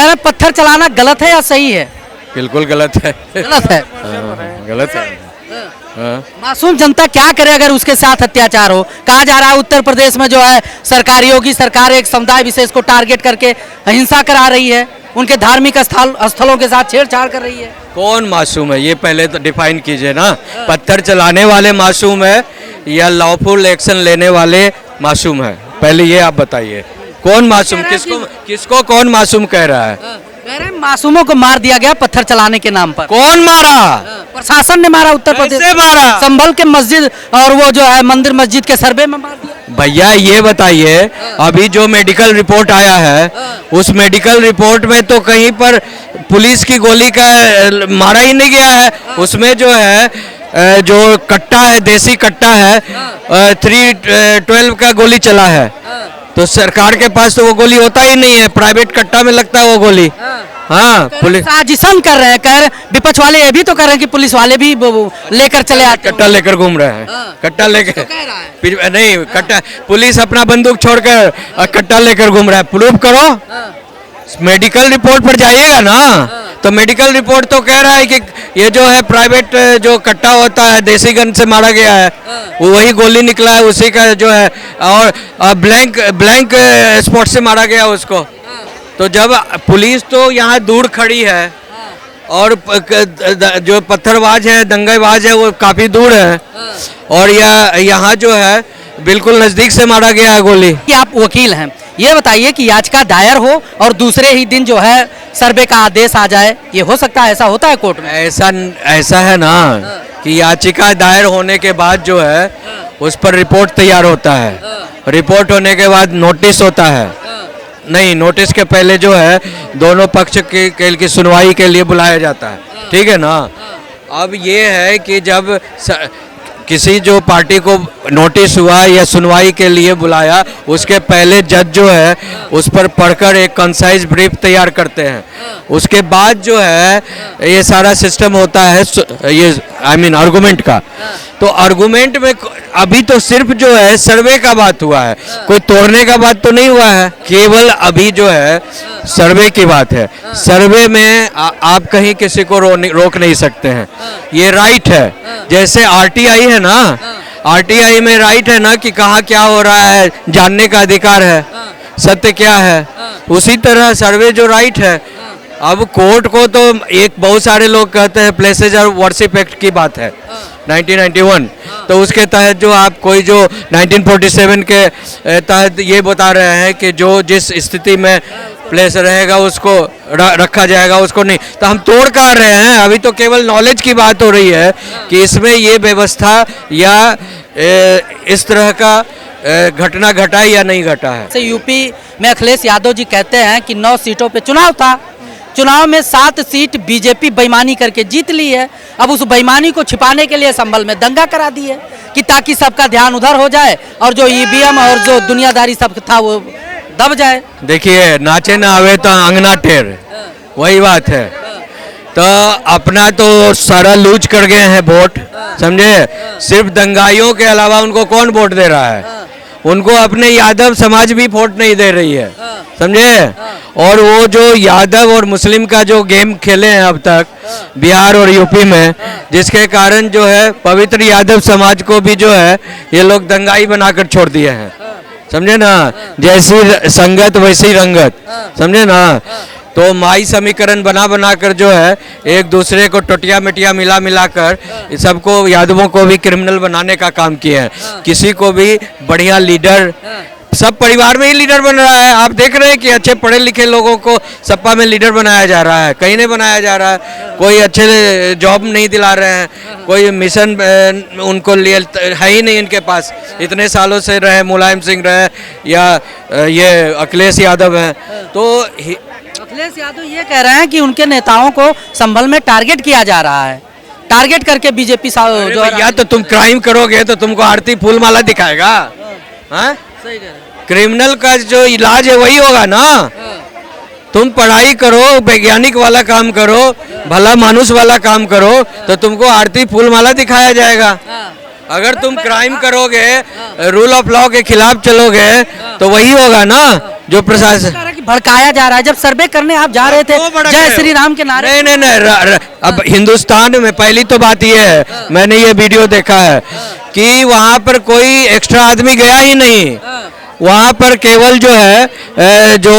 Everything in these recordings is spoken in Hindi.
कह रहे पत्थर चलाना गलत है या सही है? बिल्कुल गलत है। गलत है। गलत है। हाँ। मासूम जनता क्या करे अगर उसके साथ अत्याचार हो? कहा जा रहा है उत्तर प्रदेश में जो है सरकारियों की सरकार एक समुदाय विशेष को टारगेट करके हिंसा करा रही है, उनके धार्मिक स्थलों के साथ छेड़छाड़ कर रही है। कौन मासूम है ये पहले तो डिफाइन कीजिए ना। पत्थर चलाने वाले मासूम है या लॉफुल एक्शन लेने वाले मासूम है? पहले ये आप बताइए, कौन मासूम? किसको कौन मासूम कह रहा है? कह रहे हैं मासूमों को मार दिया गया पत्थर चलाने के नाम पर। कौन मारा? प्रशासन ने मारा। उत्तर प्रदेश कैसे मारा? संभल के मस्जिद और वो जो है मंदिर मस्जिद के सर्वे में मार दिया। भैया ये बताइए, अभी जो मेडिकल रिपोर्ट आया है उस मेडिकल रिपोर्ट में तो कहीं पर पुलिस की गोली का मारा ही नहीं गया है। उसमें जो है जो कट्टा है, देसी कट्टा है, 312 का गोली चला है। तो सरकार के पास तो वो गोली होता ही नहीं है, प्राइवेट कट्टा में लगता है वो गोली। हाँ, पुलिस साजिशन कर रहे हैं। कह रहे विपक्ष वाले ये भी तो कर रहे हैं कि पुलिस वाले भी लेकर चले आते कट्टा लेकर घूम रहे हैं। कट्टा लेकर नहीं, कट्टा पुलिस अपना बंदूक छोड़कर कट्टा लेकर घूम रहा है। प्रूफ करो, मेडिकल रिपोर्ट पर जाइएगा ना। तो मेडिकल रिपोर्ट तो कह रहा है कि ये जो है प्राइवेट जो कट्टा होता है देसी गन से मारा गया है, वही गोली निकला है उसी का जो है, और ब्लैंक स्पॉट से मारा गया उसको। तो जब पुलिस तो यहाँ दूर खड़ी है और जो पत्थरबाज है, दंगेबाज है, वो काफी दूर है, और यहाँ जो है बिल्कुल नजदीक से मारा गया है गोली। कि आप वकील हैं, ये बताइए कि याचिका दायर हो और दूसरे ही दिन जो है सर्वे का आदेश आ जाए, ये हो सकता है? ऐसा होता है कोर्ट में? ऐसा है ना कि याचिका दायर होने के बाद जो है उस पर रिपोर्ट तैयार होता है। रिपोर्ट होने के बाद नोटिस होता है। नहीं, नोटिस के पहले जो है दोनों पक्ष की सुनवाई के लिए बुलाया जाता है। ठीक है ना। अब ये है कि जब किसी जो पार्टी को नोटिस हुआ या सुनवाई के लिए बुलाया, उसके पहले जज जो है उस पर पढ़कर एक कंसाइज ब्रीफ तैयार करते हैं। उसके बाद जो है ये सारा सिस्टम होता है, ये आर्गुमेंट का। तो आर्गुमेंट में अभी तो सिर्फ जो है सर्वे का बात हुआ है, कोई तोड़ने का बात तो नहीं हुआ है। केवल अभी जो है सर्वे की बात है। सर्वे में आप कहीं किसी को रोक नहीं सकते हैं, ये राइट है। जैसे आरटीआई है ना, आरटीआई में राइट है ना कि कहाँ क्या हो रहा है, जानने का अधिकार है, सत्य क्या है। उसी तरह सर्वे जो राइट है। अब कोर्ट को तो एक बहुत सारे लोग कहते हैं प्लेसेज और वर्शिप एक्ट की बात है 1991, तो उसके तहत जो आप कोई जो 1947 के तहत ये बता रहे हैं कि जो जिस स्थिति में प्लेस रहेगा उसको रखा जाएगा, उसको नहीं। तो हम तोड़ कर रहे हैं। अभी तो केवल नॉलेज की बात हो रही है कि इसमें ये व्यवस्था या इस तरह का घटना घटा या नहीं घटा है। यूपी में अखिलेश यादव जी कहते हैं कि 9 सीटों पे चुनाव था, चुनाव में 7 सीट बीजेपी बेईमानी करके जीत ली है। अब उस बेईमानी को छिपाने के लिए संभल में दंगा करा दी है कि ताकि सबका ध्यान उधर हो जाए और जो ईवीएम और जो दुनियादारी सब था वो दब जाए। देखिए, नाचे ना आवे तो अंगना टेर, वही बात है। तो अपना तो सारा लूज कर गए हैं वोट, समझे। सिर्फ दंगाइयों के अलावा उनको कौन वोट दे रहा है? उनको अपने यादव समाज भी वोट नहीं दे रही है, समझे। और वो जो यादव और मुस्लिम का जो गेम खेले हैं अब तक बिहार और यूपी में, जिसके कारण जो है पवित्र यादव समाज को भी जो है ये लोग दंगाई बनाकर छोड़ दिए हैं, समझे ना। जैसी संगत वैसी रंगत, समझे ना। तो माई समीकरण बना कर जो है एक दूसरे को टोटिया मिटिया मिला कर सबको यादवों को भी क्रिमिनल बनाने का काम किया है। किसी को भी बढ़िया लीडर, सब परिवार में ही लीडर बन रहा है। आप देख रहे हैं कि अच्छे पढ़े लिखे लोगों को सपा में लीडर बनाया जा रहा है, कहीं नहीं बनाया जा रहा है। कोई अच्छे जॉब नहीं दिला रहे हैं, कोई मिशन उनको लिए है ही नहीं इनके पास। इतने सालों से रहे, मुलायम सिंह रहे या ये अखिलेश यादव हैं। तो अखिलेश यादव ये कह रहे हैं कि उनके नेताओं को संभल में टारगेट किया जा रहा है, टारगेट करके बीजेपी जो या तो तुम क्राइम करोगे तो तुमको आरती फूलमाला दिखाएगा। हाँ, क्रिमिनल का जो इलाज है वही होगा ना। तुम पढ़ाई करो, वैज्ञानिक वाला काम करो, भला मानुष वाला काम करो, तो तुमको आरती फूलमाला दिखाया जाएगा। अगर तुम क्राइम करोगे, रूल ऑफ लॉ के खिलाफ चलोगे, तो वही होगा ना जो प्रशासन। कि भड़काया जा रहा है। जब सर्वे करने आप जा रहे थे क्यों भड़क जय रहे हो? श्री राम के नारे, नहीं नहीं नहीं अब हिंदुस्तान में पहली तो बात ये है, मैंने ये वीडियो देखा है कि वहाँ पर कोई एक्स्ट्रा आदमी गया ही नहीं। वहाँ पर केवल जो है जो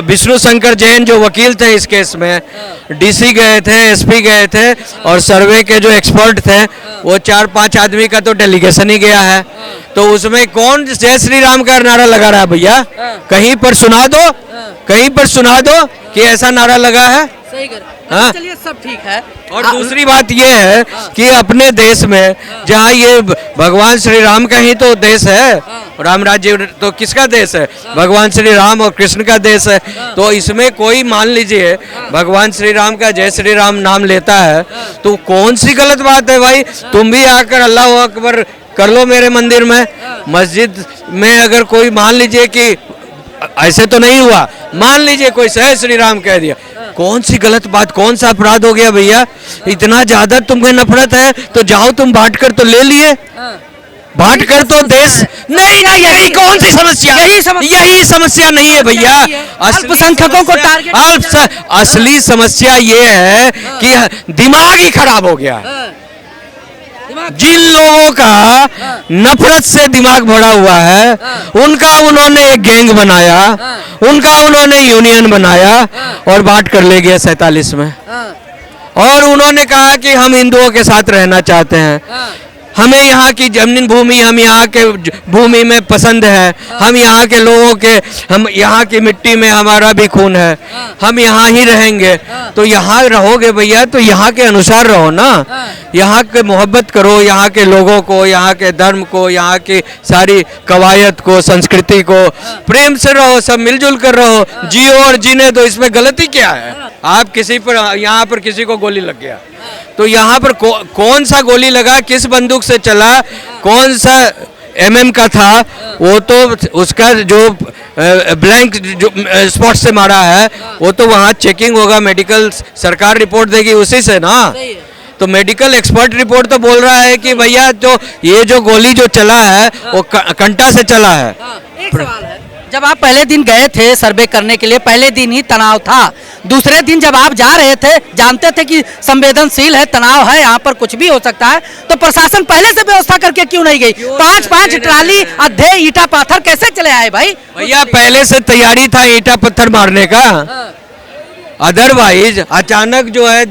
विष्णु शंकर जैन जो वकील थे इस केस में, डीसी गए थे, एसपी गए थे, और सर्वे के जो एक्सपर्ट थे वो 4-5 आदमी का तो डेलीगेशन ही गया है। तो उसमें कौन जय श्री राम का नारा लगा रहा है भैया? कहीं पर सुना दो, कहीं पर सुना दो कि ऐसा नारा लगा है। सही कर, हाँ। चलिए सब ठीक है। और दूसरी बात ये है कि अपने देश में जहाँ ये भगवान श्री राम का ही तो देश है, राम राज्य तो किसका देश है? भगवान श्री राम और कृष्ण का देश है। तो इसमें कोई मान लीजिए भगवान श्री राम का जय श्री राम नाम लेता है तो कौन सी गलत बात है भाई? तुम भी आकर अल्लाह अकबर कर लो मेरे मंदिर में। मस्जिद में अगर कोई मान लीजिए कि ऐसे तो नहीं हुआ, मान लीजिए कोई जय श्री राम कह दिया, कौन सी गलत बात, कौन सा अपराध हो गया भैया? इतना ज्यादा तुमको नफरत है तो जाओ तुम बांट कर तो ले लिए, बांट कर तो देश नहीं नहीं, यही कौन सी समस्या? यही समस्या नहीं है भैया। अल्पसंख्यकों को टारगेट, असली समस्या ये है कि दिमाग ही खराब हो गया है। जिन लोगों का नफरत से दिमाग भरा हुआ है उनका उन्होंने एक गैंग बनाया, उनका उन्होंने यूनियन बनाया और बांट कर ले गया 47 में। और उन्होंने कहा कि हम हिंदुओं के साथ रहना चाहते हैं, हमें यहाँ की जमीन भूमि, हम यहाँ के भूमि में पसंद है, हम यहाँ के लोगों के, हम यहाँ की मिट्टी में हमारा भी खून है, हम यहाँ ही रहेंगे। तो यहाँ रहोगे भैया तो यहाँ के अनुसार रहो ना, यहाँ के मोहब्बत करो, यहाँ के लोगों को, यहाँ के धर्म को, यहाँ की सारी कवायद को, संस्कृति को, प्रेम से रहो, सब मिलजुल कर रहो, जियो और जीने दो। इसमें गलती क्या है? आप किसी पर, यहाँ पर किसी को गोली लग गया तो यहाँ पर कौन सा गोली लगा, किस बंदूक से चला, कौन सा एमएम का था, वो तो उसका जो ब्लैंक जो स्पॉट से मारा है वो तो वहाँ चेकिंग होगा, मेडिकल सरकार रिपोर्ट देगी उसी से ना। तो मेडिकल एक्सपर्ट रिपोर्ट तो बोल रहा है कि भैया जो ये जो गोली जो चला है वो कंटा से चला है। एक सवाल है, जब आप पहले दिन गए थे सर्वे करने के लिए, पहले दिन ही तनाव था, दूसरे दिन जब आप जा रहे थे जानते थे कि संवेदनशील है, तनाव है, यहाँ पर कुछ भी हो सकता है, तो प्रशासन पहले से व्यवस्था करके क्यों नहीं गई? 5-5 ट्राली अधे ईटा पत्थर कैसे चले आए भाई? भैया पहले से तैयारी था ईटा पत्थर मारने का, अदरवाइज अचानक जो है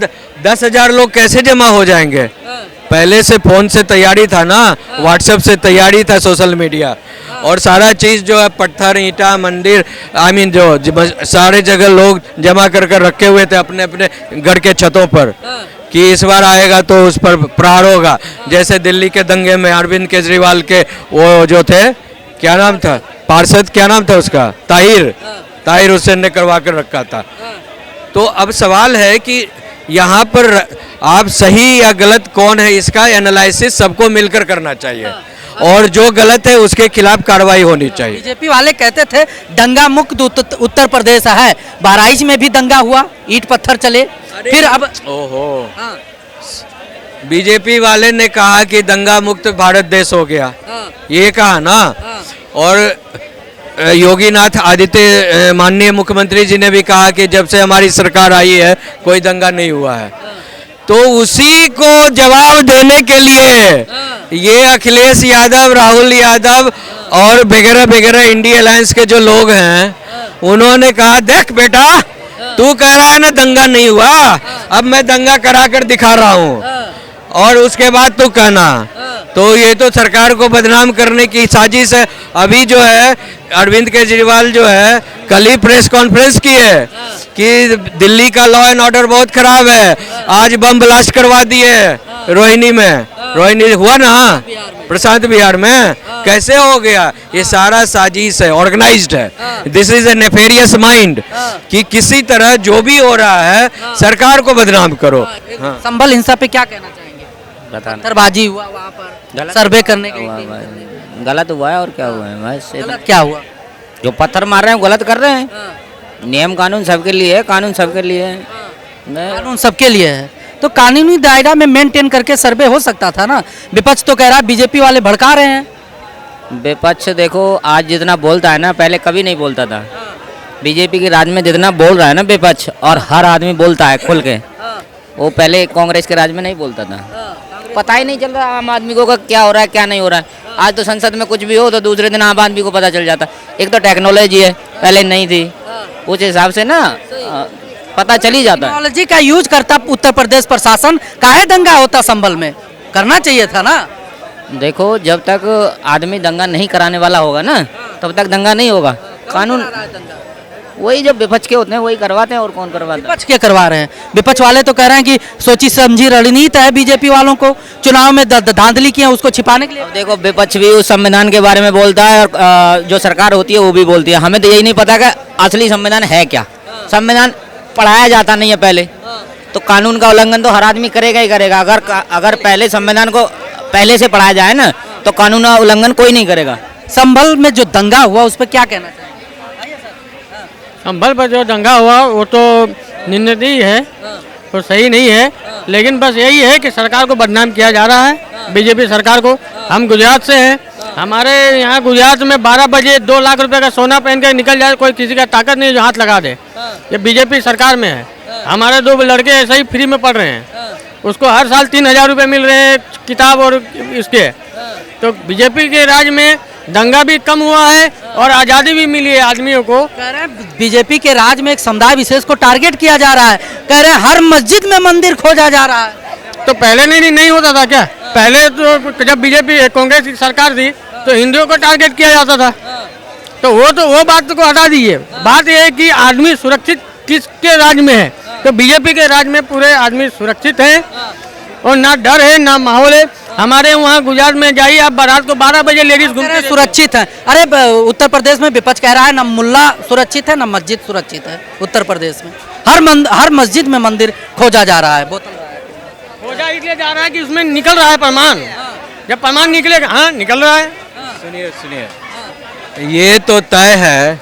10,000 लोग कैसे जमा हो जाएंगे? पहले से फोन से तैयारी था ना, व्हाट्सएप से तैयारी था, सोशल मीडिया और सारा चीज जो है पत्थर ईंटा मंदिर जो सारे जगह लोग जमा कर कर रखे हुए थे अपने अपने घर के छतों पर कि इस बार आएगा तो उस पर प्रहार होगा। जैसे दिल्ली के दंगे में अरविंद केजरीवाल के वो जो थे, क्या नाम था पार्षद, क्या नाम था उसका, ताहिर हुसैन ने करवा कर रखा था। तो अब सवाल है कि यहाँ पर आप सही या गलत कौन है इसका एनालिसिस सबको मिलकर करना चाहिए और जो गलत है उसके खिलाफ कार्रवाई होनी चाहिए। बीजेपी वाले कहते थे दंगा मुक्त उत्तर प्रदेश है, बहराइच में भी दंगा हुआ, ईंट पत्थर चले, फिर अब ओहो, बीजेपी वाले ने कहा कि दंगा मुक्त भारत देश हो गया, ये कहा ना। और योगीनाथ आदित्य माननीय मुख्यमंत्री जी ने भी कहा कि जब से हमारी सरकार आई है कोई दंगा नहीं हुआ है। तो उसी को जवाब देने के लिए ये अखिलेश यादव, राहुल यादव और वगैरह वगैरह इंडिया अलायंस के जो लोग हैं उन्होंने कहा देख बेटा तू कह रहा है ना दंगा नहीं हुआ, अब मैं दंगा करा कर दिखा रहा हूँ और उसके बाद तू कहना। तो ये तो सरकार को बदनाम करने की साजिश है। अभी जो है अरविंद केजरीवाल जो है कल ही प्रेस कॉन्फ्रेंस की है कि दिल्ली का लॉ एंड ऑर्डर बहुत खराब है, आज बम ब्लास्ट करवा दिए रोहिणी में, रोहिणी हुआ ना प्रशांत बिहार में, कैसे हो गया? ये सारा साजिश है, ऑर्गेनाइज्ड है। This is a nefarious mind कि किसी तरह जो भी हो रहा है सरकार को बदनाम करो। संभल हिंसा पे क्या कहना चाहेंगे? पत्थरबाजी हुआ वहाँ पर, सर्वे करने के लिए गलत हुआ है और क्या हुआ है? बस गलत क्या हुआ? जो पत्थर मार रहे हैं गलत कर रहे हैं। नियम कानून सबके लिए है, कानून सबके लिए है, कानून सबके लिए है, तो कानूनी दायरा में मेंटेन करके सर्वे हो सकता था ना। विपक्ष तो कह रहा है बीजेपी वाले भड़का रहे हैं। विपक्ष देखो आज जितना बोलता है ना पहले कभी नहीं बोलता था, बीजेपी के राज में जितना बोल रहा है ना विपक्ष, और हर आदमी बोलता है खुल के, वो पहले कांग्रेस के राज में नहीं बोलता था। पता ही नहीं चल रहा आम आदमी को का क्या हो रहा है क्या नहीं हो रहा है। आज तो संसद में कुछ भी हो तो दूसरे दिन आम आदमी को पता चल जाता। एक तो टेक्नोलॉजी है, पहले नहीं थी, उस हिसाब से ना पता चल ही जाता है। टेक्नोलॉजी का यूज करता उत्तर प्रदेश प्रशासन, काहे दंगा होता संभल में, करना चाहिए था ना। देखो जब तक आदमी दंगा नहीं कराने वाला होगा ना तब तक दंगा नहीं होगा। कानून वही जब विपक्ष के होते हैं वही करवाते हैं, और कौन करवाता है? विपक्ष के करवा रहे हैं। विपक्ष वाले तो कह रहे हैं कि सोची समझी रणनीति है बीजेपी वालों को, चुनाव में धांधली की है उसको छिपाने के लिए। अब देखो विपक्ष भी उस संविधान के बारे में बोलता है, और जो सरकार होती है वो भी बोलती है। हमें तो यही नहीं पता कि असली संविधान है क्या। संविधान पढ़ाया जाता नहीं है पहले, तो कानून का उल्लंघन तो हर आदमी करेगा ही करेगा। अगर पहले संविधान को पहले से पढ़ाया जाए ना तो कानून का उल्लंघन कोई नहीं करेगा। संभल में जो दंगा हुआ उस पर क्या कहना चाहिए? संभल पर जो दंगा हुआ वो तो निंदनीय है, तो सही नहीं है। लेकिन बस यही है कि सरकार को बदनाम किया जा रहा है, बीजेपी सरकार को। हम गुजरात से हैं, हमारे यहाँ गुजरात में 12 बजे 2 लाख रुपए का सोना पहन कर निकल जाए, कोई किसी का ताकत नहीं जो हाथ लगा दे। ये बीजेपी सरकार में है। हमारे 2 लड़के ऐसे ही फ्री में पढ़ रहे हैं, उसको हर साल 3,000 रुपये मिल रहे हैं किताब और इसके। तो बीजेपी के राज में दंगा भी कम हुआ है और आज़ादी भी मिली है आदमियों को। कह रहे हैं बीजेपी के राज में एक समुदाय विशेष को टारगेट किया जा रहा है, कह रहे हैं हर मस्जिद में मंदिर खोजा जा रहा है। तो पहले नहीं होता था क्या? पहले तो जब बीजेपी कांग्रेस की सरकार थी तो हिंदुओं को टारगेट किया जाता था। तो वो बात को हटा दीजिए। बात यह है कि आदमी सुरक्षित किसके राज में है, तो बीजेपी के राज में पूरे आदमी सुरक्षित हैं और ना डर है ना माहौल है। हमारे वहाँ गुजरात में जाइए आप, बारात को 12 बजे लेडीज घूमते सुरक्षित है। अरे उत्तर प्रदेश में विपक्ष कह रहा है न मुल्ला सुरक्षित है न मस्जिद सुरक्षित है। उत्तर प्रदेश में हर मस्जिद में मंदिर खोजा जा रहा है, खोजा इसलिए जा रहा है कि उसमें निकल रहा है प्रमाण। जब प्रमाण निकलेगा, हाँ निकल रहा है। सुनिए, ये तो तय है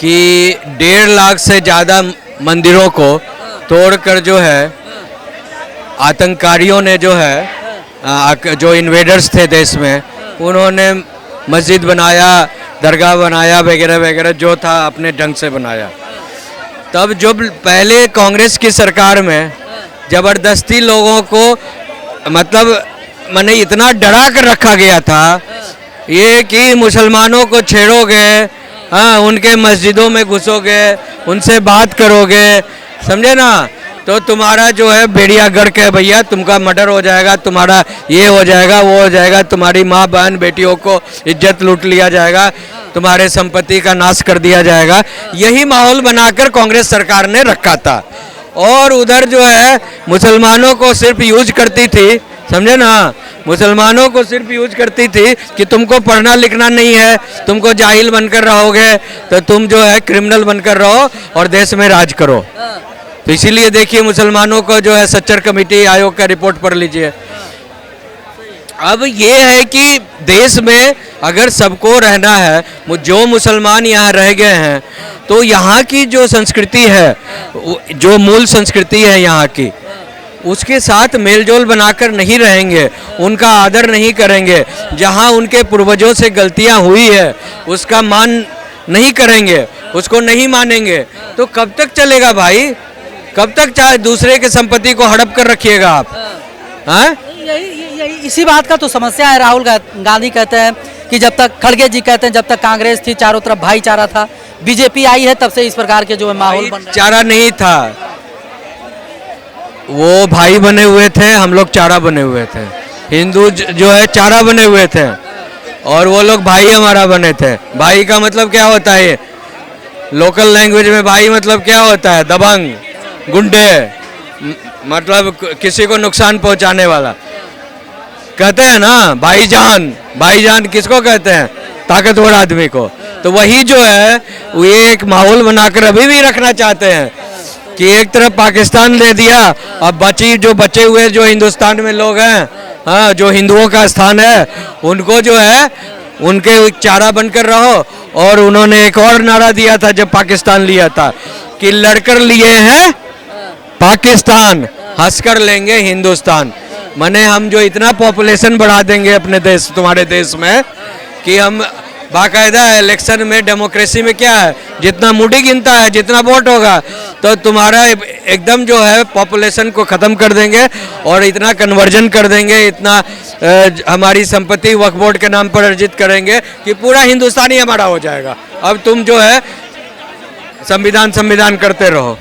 कि 1.5 लाख से ज़्यादा मंदिरों को तोड़कर जो है आतंककारियों ने जो है जो इन्वेडर्स थे देश में, उन्होंने मस्जिद बनाया, दरगाह बनाया, वगैरह वगैरह जो था अपने ढंग से बनाया। तब जब पहले कांग्रेस की सरकार में ज़बरदस्ती लोगों को मैंने इतना डरा कर रखा गया था ये कि मुसलमानों को छेड़ोगे, हाँ उनके मस्जिदों में घुसोगे, उनसे बात करोगे, समझे ना, तो तुम्हारा जो है बेड़िया गढ़ के भैया तुमका मर्डर हो जाएगा, तुम्हारा ये हो जाएगा वो हो जाएगा, तुम्हारी माँ बहन बेटियों को इज्जत लूट लिया जाएगा, तुम्हारे संपत्ति का नाश कर दिया जाएगा। यही माहौल बनाकर कांग्रेस सरकार ने रखा था। और उधर जो है मुसलमानों को सिर्फ यूज करती थी, समझे ना, मुसलमानों को सिर्फ यूज करती थी कि तुमको पढ़ना लिखना नहीं है, तुमको जाहिल बनकर रहोगे तो तुम जो है क्रिमिनल बनकर रहो और देश में राज करो। तो इसीलिए देखिए मुसलमानों को जो है सच्चर कमेटी आयोग का रिपोर्ट पढ़ लीजिए। अब ये है कि देश में अगर सबको रहना है, जो मुसलमान यहाँ रह गए हैं तो यहाँ की जो संस्कृति है, जो मूल संस्कृति है यहाँ की, उसके साथ मेलजोल बनाकर नहीं रहेंगे, उनका आदर नहीं करेंगे, जहाँ उनके पूर्वजों से गलतियाँ हुई है उसका मान नहीं करेंगे, उसको नहीं मानेंगे, तो कब तक चलेगा भाई? कब तक चाहे दूसरे के संपत्ति को हड़प कर रखिएगा आप? हाँ, यही इसी बात का तो समस्या है। राहुल गांधी कहते हैं कि जब तक, खड़गे जी कहते हैं जब तक कांग्रेस थी चारों तरफ भाईचारा था, बीजेपी आई है तब से इस प्रकार के जो है माहौल बन रहा है। चारा नहीं था, वो भाई बने हुए थे, हम लोग चारा बने हुए थे। हिंदू जो है चारा बने हुए थे और वो लोग भाई हमारा बने थे। भाई का मतलब क्या होता है? लोकल लैंग्वेज में भाई मतलब क्या होता है? दबंग, गुंडे, मतलब किसी को नुकसान पहुंचाने वाला। कहते हैं ना भाईजान, भाईजान किसको कहते हैं? ताकतवर आदमी को। तो वही जो है वो एक माहौल बनाकर अभी भी रखना चाहते हैं कि एक तरफ पाकिस्तान दे दिया, अब बचे हुए जो हिंदुस्तान में लोग हैं, हाँ जो हिंदुओं का स्थान है, उनको जो है उनके चारा बनकर रहो। और उन्होंने एक और नारा दिया था जब पाकिस्तान लिया था कि लड़कर लिए हैं पाकिस्तान, हंसकर लेंगे हिंदुस्तान। माने हम जो इतना पॉपुलेशन बढ़ा देंगे अपने देश, तुम्हारे देश में, कि हम बाकायदा इलेक्शन में डेमोक्रेसी में क्या है, जितना मुट्ठी गिनता है, जितना वोट होगा, तो तुम्हारा एकदम जो है पॉपुलेशन को ख़त्म कर देंगे और इतना कन्वर्जन कर देंगे, इतना हमारी संपत्ति वक्फ बोर्ड के नाम पर अर्जित करेंगे कि पूरा हिंदुस्तान ही हमारा हो जाएगा। अब तुम जो है संविधान करते रहो।